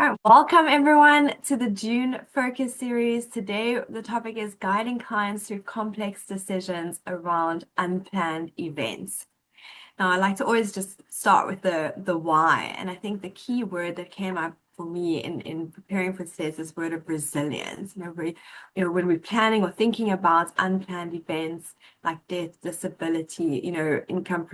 right, welcome everyone to the June Focus series. Today, the topic is guiding clients through complex decisions around unplanned events. Now, I like to always just start with the why, and I think the key word that came up for me in preparing for today is this word of resilience. When we're planning or thinking about unplanned events like death, disability, income,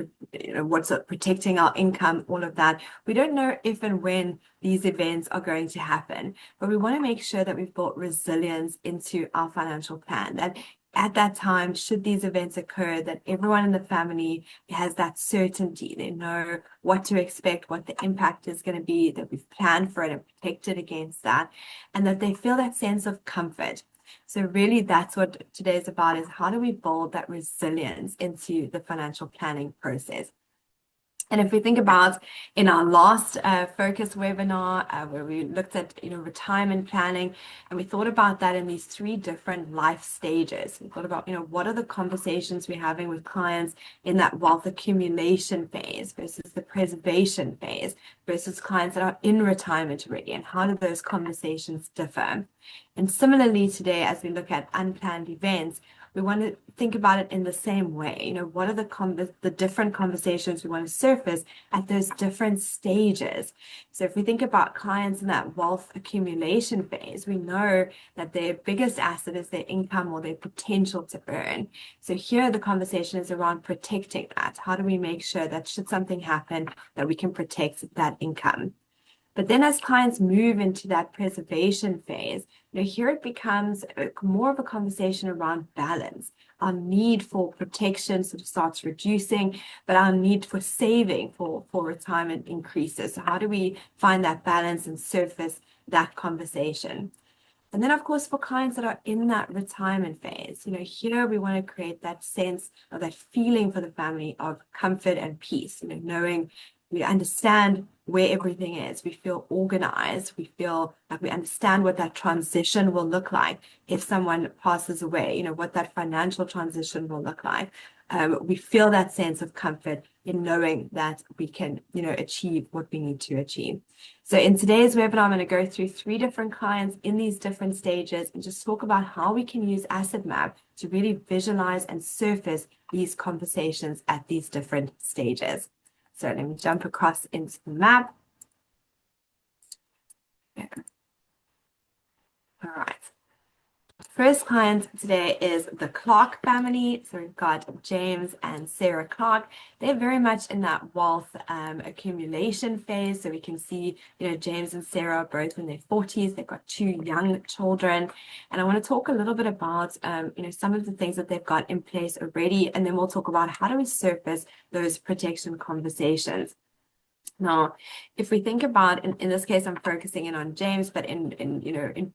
what's protecting our income, all of that. We don't know if and when these events are going to happen, but we want to make sure that we've built resilience into our financial plan, that at that time, should these events occur, that everyone in the family has that certainty. They know what to expect, what the impact is going to be, that we've planned for it and protected against that, and that they feel that sense of comfort. So really, that's what today is about, is how do we build that resilience into the financial planning process? And if we think about in our last focus webinar, where we looked at retirement planning, and we thought about that in these three different life stages. We thought about what are the conversations we're having with clients in that wealth accumulation phase versus the preservation phase versus clients that are in retirement already, and how do those conversations differ? And similarly today, as we look at unplanned events, we want to think about it in the same way. What are the different conversations we want to surface at those different stages? So if we think about clients in that wealth accumulation phase, we know that their biggest asset is their income or their potential to earn. So here the conversation is around protecting that. How do we make sure that should something happen, that we can protect that income? But then as clients move into that preservation phase, here it becomes more of a conversation around balance. Our need for protection sort of starts reducing, but our need for saving for retirement increases. So how do we find that balance and surface that conversation? And then, of course, for clients that are in that retirement phase, here we want to create that sense of that feeling for the family of comfort and peace, knowing we understand where everything is. We feel organized. We feel like we understand what that transition will look like if someone passes away, what that financial transition will look like. We feel that sense of comfort in knowing that we can, achieve what we need to achieve. So in today's webinar, I'm going to go through three different clients in these different stages and just talk about how we can use Asset Map to really visualize and surface these conversations at these different stages. So let me jump across into the map. Yeah. All right. First client today is the Clark family. So we've got James and Sarah Clark. They're very much in that wealth accumulation phase. So we can see, James and Sarah are both in their 40s. They've got two young children. And I want to talk a little bit about, some of the things that they've got in place already. And then we'll talk about how do we surface those protection conversations. Now, if we think about, in this case, I'm focusing in on James, but in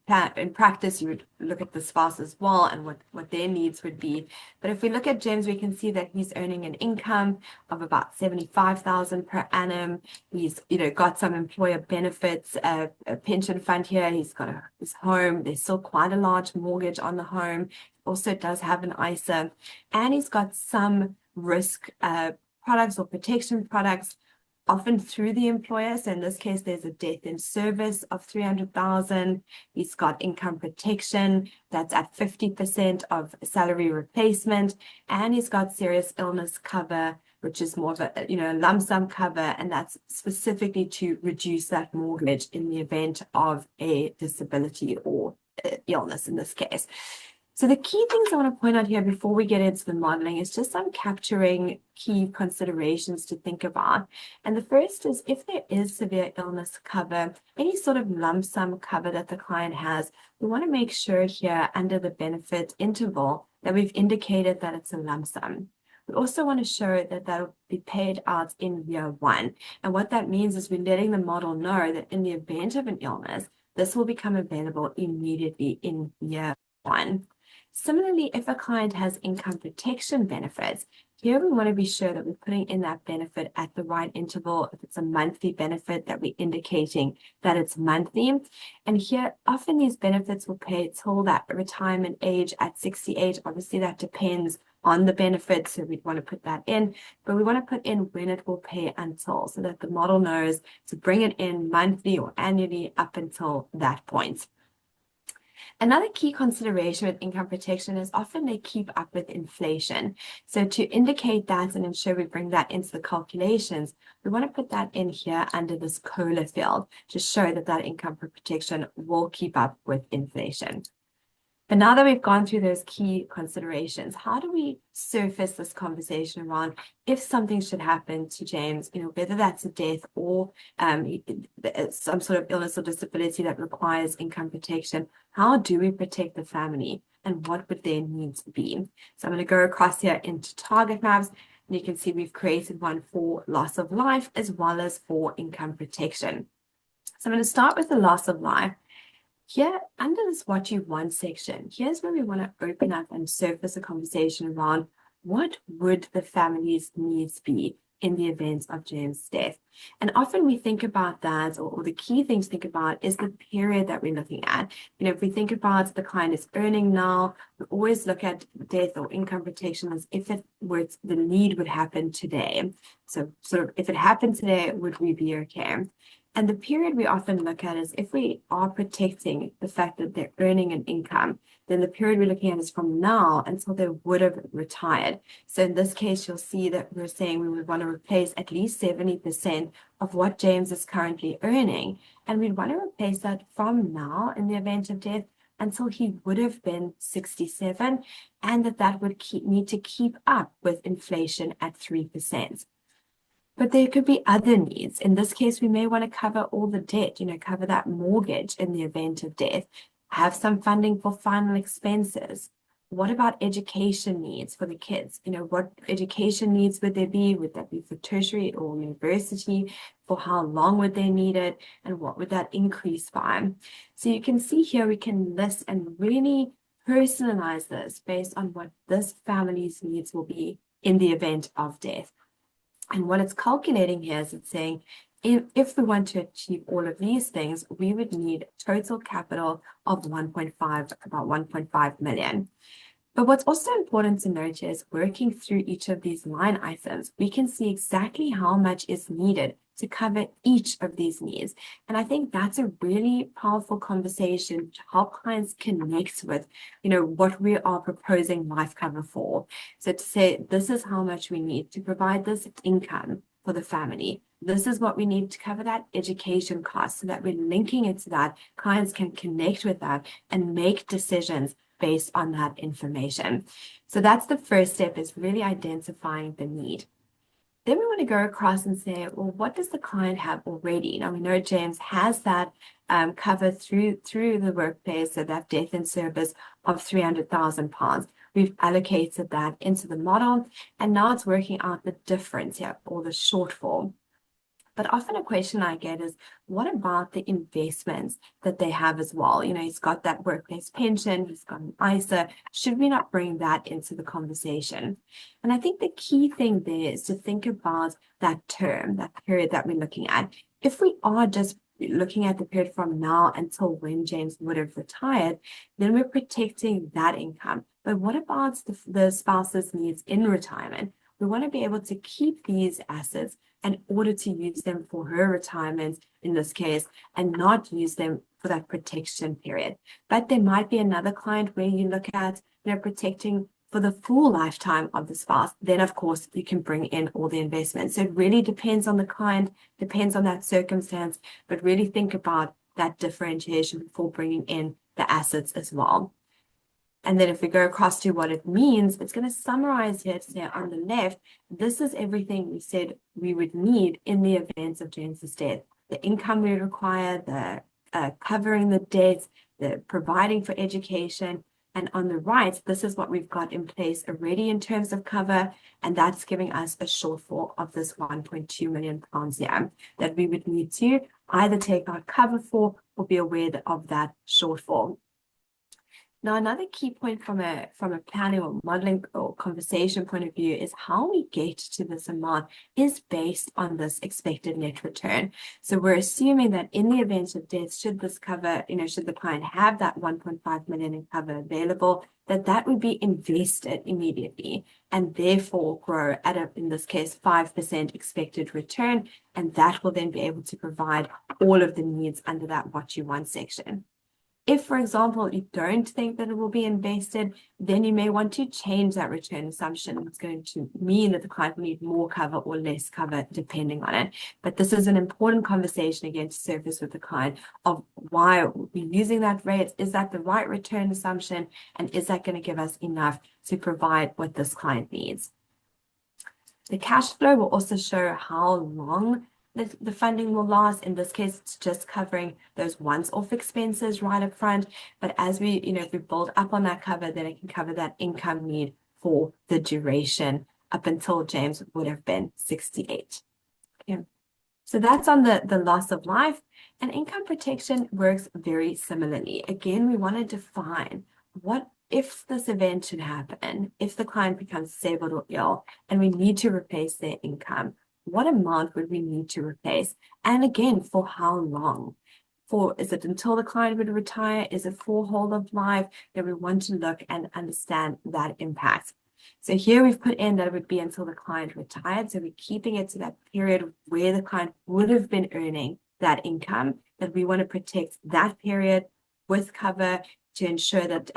practice, you would look at the spouse as well and what their needs would be. But if we look at James, we can see that he's earning an income of about $75,000 per annum. He's got some employer benefits, a pension fund here. He's got his home. There's still quite a large mortgage on the home. Also does have an ISA, and he's got some risk products or protection products, often through the employer. So in this case, there's a death in service of $300,000. He's got income protection that's at 50% of salary replacement, and he's got serious illness cover, which is more of a lump sum cover, and that's specifically to reduce that mortgage in the event of a disability or illness in this case. So the key things I want to point out here before we get into the modeling is just I'm capturing key considerations to think about. And the first is if there is severe illness cover, any sort of lump sum cover that the client has, we want to make sure here under the benefit interval that we've indicated that it's a lump sum. We also want to show that that'll be paid out in year one. And what that means is we're letting the model know that in the event of an illness, this will become available immediately in year one. Similarly, if a client has income protection benefits, here we want to be sure that we're putting in that benefit at the right interval. If it's a monthly benefit, that we're indicating that it's monthly. And here, often these benefits will pay till that retirement age at 68. Obviously, that depends on the benefit, so we'd want to put that in, but we want to put in when it will pay until, so that the model knows to bring it in monthly or annually up until that point. Another key consideration with income protection is often they keep up with inflation. So to indicate that and ensure we bring that into the calculations, we want to put that in here under this COLA field to show that that income protection will keep up with inflation. But now that we've gone through those key considerations, how do we surface this conversation around if something should happen to James, whether that's a death or some sort of illness or disability that requires income protection, how do we protect the family and what would their needs be? So I'm going to go across here into target maps, and you can see we've created one for loss of life as well as for income protection. So I'm going to start with the loss of life. Here, under this what you want section, here's where we want to open up and surface a conversation around what would the family's needs be in the event of James' death. And often we think about that, or the key thing to think about is the period that we're looking at. If we think about the client is earning now, we always look at death or income protection as if it were the need would happen today. So sort of if it happened today, would we be okay? And the period we often look at is if we are protecting the fact that they're earning an income, then the period we're looking at is from now until they would have retired. So in this case, you'll see that we're saying we would want to replace at least 70% of what James is currently earning. And we'd want to replace that from now in the event of death until he would have been 67, and that would need to keep up with inflation at 3%. But there could be other needs. In this case, we may want to cover all the debt, cover that mortgage in the event of death, have some funding for final expenses. What about education needs for the kids? What education needs would there be? Would that be for tertiary or university? For how long would they need it? And what would that increase by? So you can see here we can list and really personalize this based on what this family's needs will be in the event of death. And what it's calculating here is it's saying, if we want to achieve all of these things, we would need total capital of about 1.5 million. But what's also important to note is working through each of these line items, we can see exactly how much is needed to cover each of these needs. And I think that's a really powerful conversation to help clients connect with, what we are proposing life cover for. So to say, this is how much we need to provide this income for the family. This is what we need to cover that education cost, so that we're linking it to that. Clients can connect with that and make decisions based on that information. So that's the first step, is really identifying the need. Then we want to go across and say, well, what does the client have already? Now, we know James has that covered through the workplace, so that death in service of £300,000. We've allocated that into the model, and now it's working out the difference here, or the shortfall. But often a question I get is, what about the investments that they have as well? He's got that workplace pension, he's got an ISA. Should we not bring that into the conversation? And I think the key thing there is to think about that term, that period that we're looking at. If we are just looking at the period from now until when James would have retired, then we're protecting that income. But what about the spouse's needs in retirement? We want to be able to keep these assets in order to use them for her retirement in this case, and not use them for that protection period. But there might be another client where you look at, protecting for the full lifetime of the spouse. Then of course you can bring in all the investments. So it really depends on the client, depends on that circumstance, but really think about that differentiation before bringing in the assets as well. And then if we go across to what it means, it's going to summarize here to say on the left, this is everything we said we would need in the event of James's death. The income we require, the covering the debts, the providing for education. And on the right, this is what we've got in place already in terms of cover. And that's giving us a shortfall of this £1.2 million here that we would need to either take our cover for or be aware of that shortfall. Now, another key point from a planning or modeling or conversation point of view is how we get to this amount is based on this expected net return. So we're assuming that in the event of death, should this cover, should the client have that 1.5 million in cover available, that would be invested immediately and therefore grow at in this case, 5% expected return. And that will then be able to provide all of the needs under that what you want section. If, for example, you don't think that it will be invested, then you may want to change that return assumption. It's going to mean that the client will need more cover or less cover depending on it. But this is an important conversation again to surface with the client of why we're using that rate. Is that the right return assumption? And is that going to give us enough to provide what this client needs? The cash flow will also show how long the funding will last. In this case, it's just covering those once-off expenses right up front. But as we, if we build up on that cover, then it can cover that income need for the duration up until James would have been 68. Okay. So that's on the loss of life. And income protection works very similarly. Again, we want to define what if this event should happen, if the client becomes disabled or ill, and we need to replace their income, what amount would we need to replace? And again, for how long? Is it until the client would retire? Is it for whole of life? That we want to look and understand that impact. So here we've put in that it would be until the client retired. So we're keeping it to that period where the client would have been earning that income, that we want to protect that period with cover to ensure that,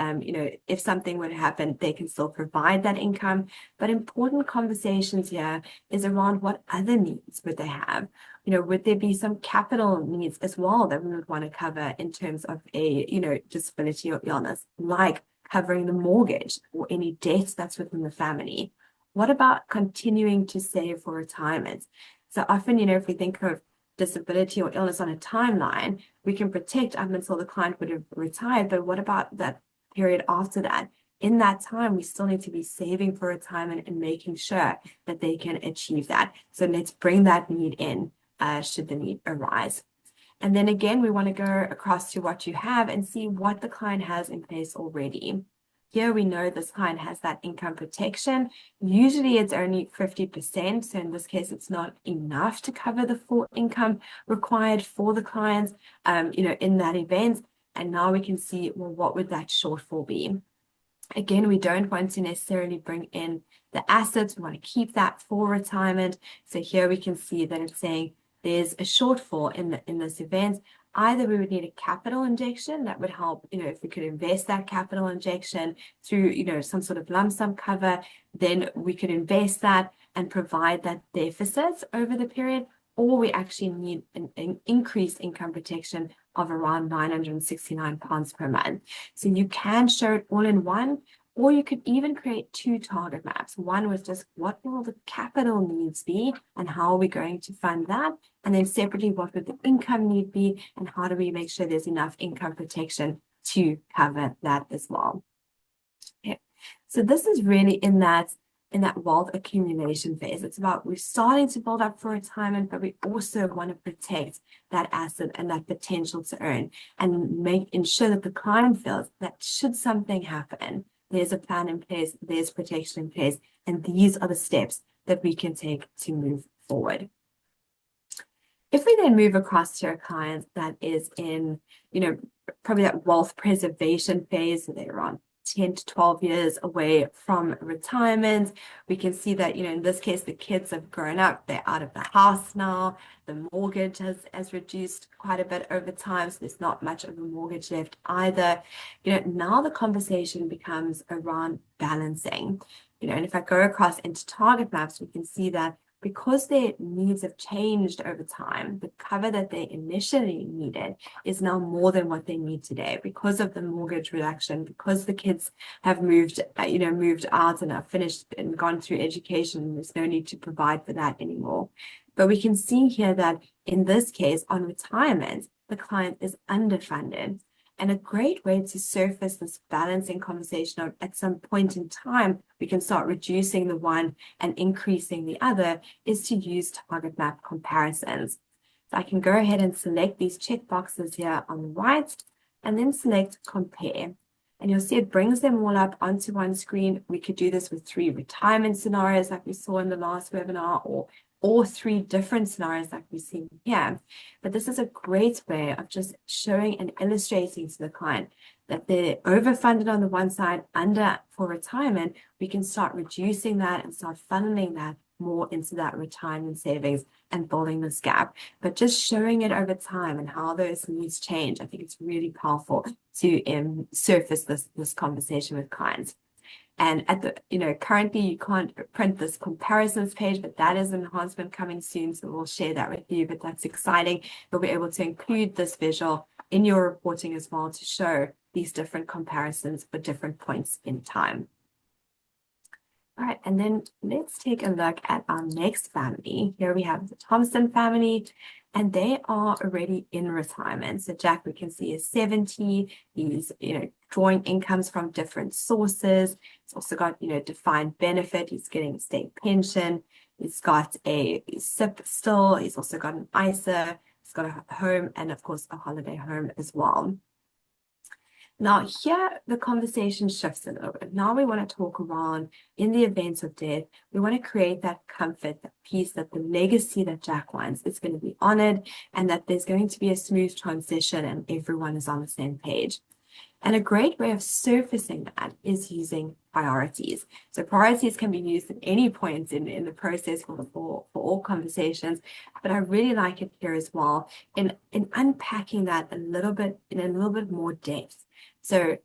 if something would happen, they can still provide that income. But important conversations here is around what other needs would they have? Would there be some capital needs as well that we would want to cover in terms of a, disability or illness, like covering the mortgage or any debt that's within the family? What about continuing to save for retirement? So often, if we think of disability or illness on a timeline, we can protect up until the client would have retired. But what about that period after that? In that time, we still need to be saving for retirement and making sure that they can achieve that. So let's bring that need in should the need arise. And then again, we want to go across to what you have and see what the client has in place already. Here we know this client has that income protection. Usually it's only 50%. So in this case, it's not enough to cover the full income required for the clients, in that event. And now we can see, well, what would that shortfall be? Again, we don't want to necessarily bring in the assets. We want to keep that for retirement. So here we can see that it's saying there's a shortfall in this event. Either we would need a capital injection that would help, if we could invest that capital injection through, some sort of lump sum cover, then we could invest that and provide that deficit over the period, or we actually need an increased income protection of around £969 per month. So you can show it all in one, or you could even create two target maps. One was just what will the capital needs be and how are we going to fund that? And then separately, what would the income need be and how do we make sure there's enough income protection to cover that as well? Okay. So this is really in that wealth accumulation phase. It's about we're starting to build up for retirement, but we also want to protect that asset and that potential to earn and ensure that the client feels that should something happen, there's a plan in place, there's protection in place, and these are the steps that we can take to move forward. If we then move across to a client that is in, probably that wealth preservation phase, so they're around 10 to 12 years away from retirement, we can see that, in this case, the kids have grown up, they're out of the house now, the mortgage has reduced quite a bit over time, so there's not much of a mortgage left either. Now the conversation becomes around balancing, and if I go across into target maps, we can see that because their needs have changed over time, the cover that they initially needed is now more than what they need today because of the mortgage reduction, because the kids have moved out and are finished and gone through education. There's no need to provide for that anymore. But we can see here that in this case, on retirement, the client is underfunded. And a great way to surface this balancing conversation of at some point in time, we can start reducing the one and increasing the other is to use target map comparisons. So I can go ahead and select these check boxes here on the right and then select compare. And you'll see it brings them all up onto one screen. We could do this with 3 retirement scenarios like we saw in the last webinar, or 3 different scenarios like we've seen here. But this is a great way of just showing and illustrating to the client that they're overfunded on the one side, under for retirement. We can start reducing that and start funneling that more into that retirement savings and building this gap. But just showing it over time and how those needs change, I think it's really powerful to surface this conversation with clients. And at the, currently you can't print this comparisons page, but that is an enhancement coming soon. So we'll share that with you, but that's exciting. You'll be able to include this visual in your reporting as well to show these different comparisons for different points in time. All right, and then let's take a look at our next family. Here we have the Thompson family, and they are already in retirement. So Jack, we can see, is 70. He's, drawing incomes from different sources. He's also got, defined benefit. He's getting a state pension. He's got a SIP still. He's also got an ISA. He's got a home and, of course, a holiday home as well. Now, here the conversation shifts a little bit. Now we want to talk around, in the event of death, we want to create that comfort, that peace, that the legacy that Jack wants is going to be honored, and that there's going to be a smooth transition and everyone is on the same page. And a great way of surfacing that is using priorities. So priorities can be used at any point in the process for all conversations, but I really like it here as well in unpacking that a little bit more depth. So,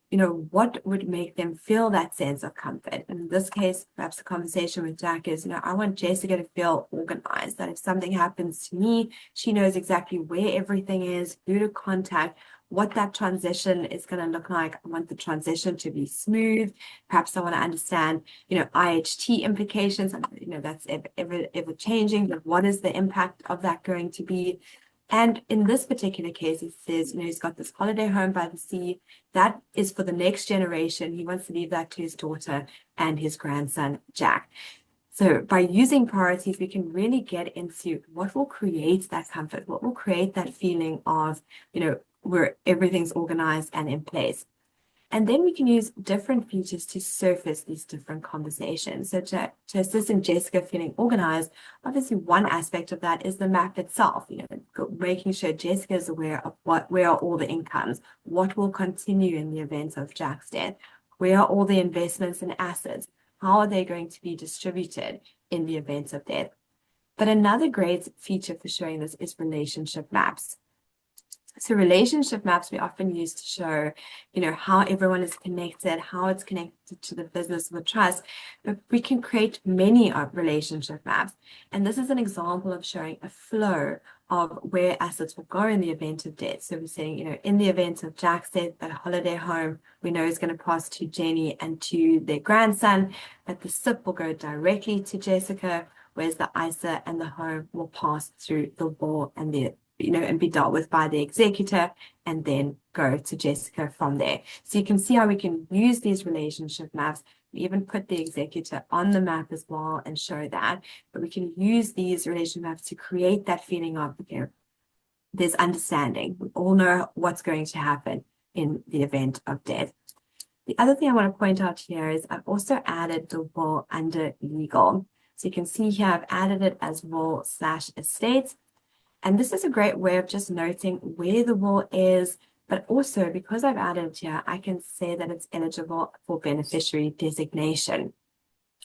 what would make them feel that sense of comfort? In this case, perhaps the conversation with Jack is, I want Jessica to feel organized, that if something happens to me, she knows exactly where everything is, who to contact, what that transition is going to look like. I want the transition to be smooth. Perhaps I want to understand, IHT implications. That's ever changing, but what is the impact of that going to be? And in this particular case, he says, he's got this holiday home by the sea. That is for the next generation. He wants to leave that to his daughter and his grandson, Jack. So by using priorities, we can really get into what will create that comfort, what will create that feeling of, where everything's organized and in place. And then we can use different features to surface these different conversations. So to assist in Jessica feeling organized, obviously one aspect of that is the map itself, making sure Jessica is aware of where are all the incomes, what will continue in the event of Jack's death, where are all the investments and assets, how are they going to be distributed in the event of death. But another great feature for showing this is relationship maps. So relationship maps we often use to show, how everyone is connected, how it's connected to the business or the trust, but we can create many relationship maps. And this is an example of showing a flow of where assets will go in the event of death. So we're saying, in the event of Jack's death, that holiday home we know is going to pass to Jenny and to their grandson, but the SIP will go directly to Jessica, whereas the ISA and the home will pass through the will and and be dealt with by the executor and then go to Jessica from there. So you can see how we can use these relationship maps. We even put the executor on the map as well and show that. But we can use these relationship maps to create that feeling of, there's understanding. We all know what's going to happen in the event of death. The other thing I want to point out here is I've also added the will under legal. So you can see here I've added it as will/estate. And this is a great way of just noting where the will is, but also because I've added it here, I can say that it's eligible for beneficiary designation,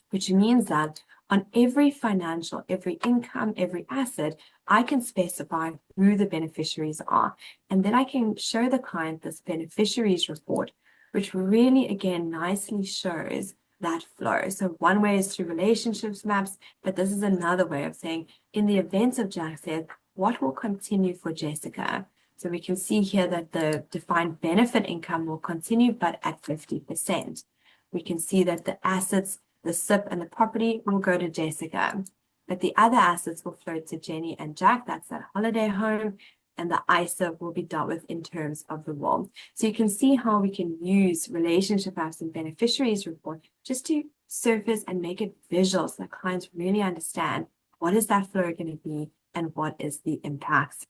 which means that on every financial, every income, every asset, I can specify who the beneficiaries are. And then I can show the client this beneficiaries report, which really, again, nicely shows that flow. So one way is through relationships maps, but this is another way of saying, in the event of Jack's death, what will continue for Jessica? So we can see here that the defined benefit income will continue, but at 50%. We can see that the assets, the SIP and the property will go to Jessica, but the other assets will flow to Jenny and Jack. That's that holiday home, and the ISA will be dealt with in terms of the will. So you can see how we can use relationship maps and beneficiaries report just to surface and make it visual so that clients really understand what is that flow going to be and what is the impacts.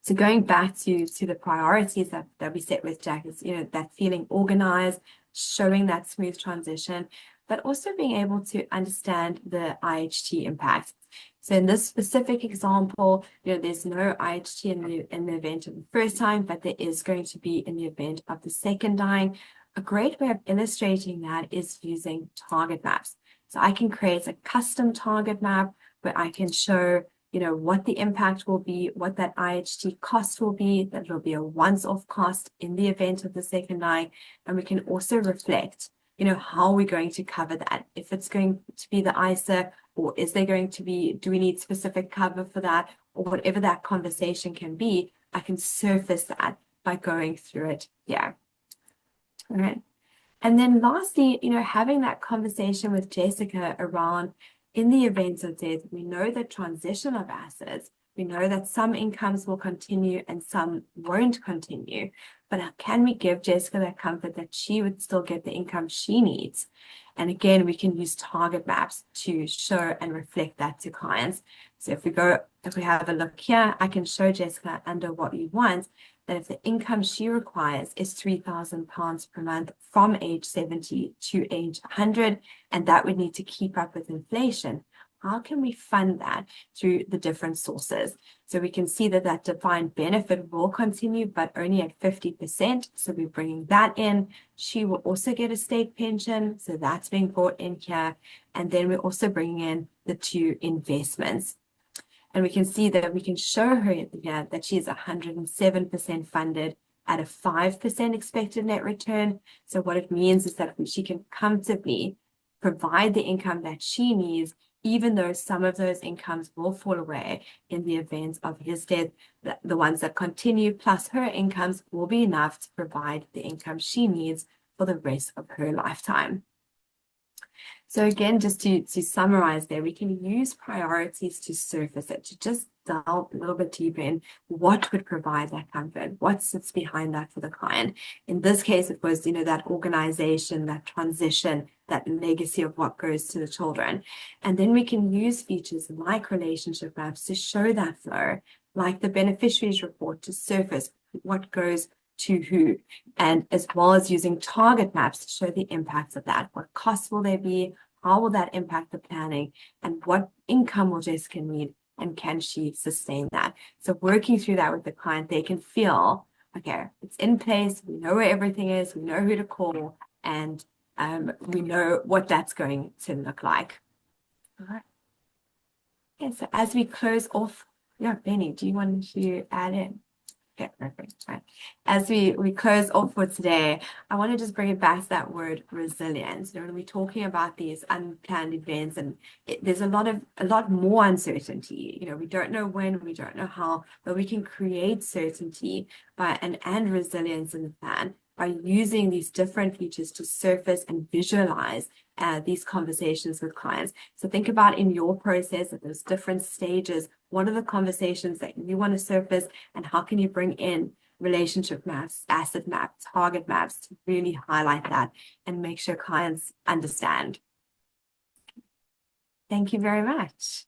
So going back to the priorities that we set with Jack is, that feeling organized, showing that smooth transition, but also being able to understand the IHT impact. So in this specific example, there's no IHT in the event of the first dying, but there is going to be in the event of the second dying. A great way of illustrating that is using target maps. So I can create a custom target map where I can show, what the impact will be, what that IHT cost will be, that will be a once-off cost in the event of the second dying. And we can also reflect, how we're going to cover that. If it's going to be the ISA, or is there going to be, do we need specific cover for that, or whatever that conversation can be, I can surface that by going through it here. All right. And then lastly, having that conversation with Jessica around, in the event of death, we know the transition of assets. We know that some incomes will continue and some won't continue. But can we give Jessica that comfort that she would still get the income she needs? And again, we can use target maps to show and reflect that to clients. So if we have a look here, I can show Jessica under what we want, that if the income she requires is £3,000 per month from age 70 to age 100, and that would need to keep up with inflation, how can we fund that through the different sources? So we can see that defined benefit will continue, but only at 50%. So we're bringing that in. She will also get a state pension. So that's being brought in here. And then we're also bringing in the 2 investments. And we can see that we can show her here that she is 107% funded at a 5% expected net return. So what it means is that she can comfortably provide the income that she needs, even though some of those incomes will fall away in the event of his death. The ones that continue plus her incomes will be enough to provide the income she needs for the rest of her lifetime. So again, just to summarize there, we can use priorities to surface it, to just delve a little bit deeper in what would provide that comfort, what sits behind that for the client. In this case, it was, that organization, that transition, that legacy of what goes to the children. And then we can use features like relationship maps to show that flow, like the beneficiaries report to surface what goes to who, and as well as using target maps to show the impacts of that. What costs will there be? How will that impact the planning? And what income will Jessica need? And can she sustain that? So working through that with the client, they can feel, okay, it's in place. We know where everything is. We know who to call. And we know what that's going to look like. All right. Okay, so as we close off, Benny, do you want to add in? Okay, perfect. Right. As we close off for today, I want to just bring it back to that word resilience. When we're talking about these unplanned events, and there's a lot more uncertainty. We don't know when, we don't know how, but we can create certainty and resilience in the plan by using these different features to surface and visualize these conversations with clients. So think about in your process at those different stages, what are the conversations that you want to surface, and how can you bring in relationship maps, asset maps, target maps to really highlight that and make sure clients understand. Thank you very much.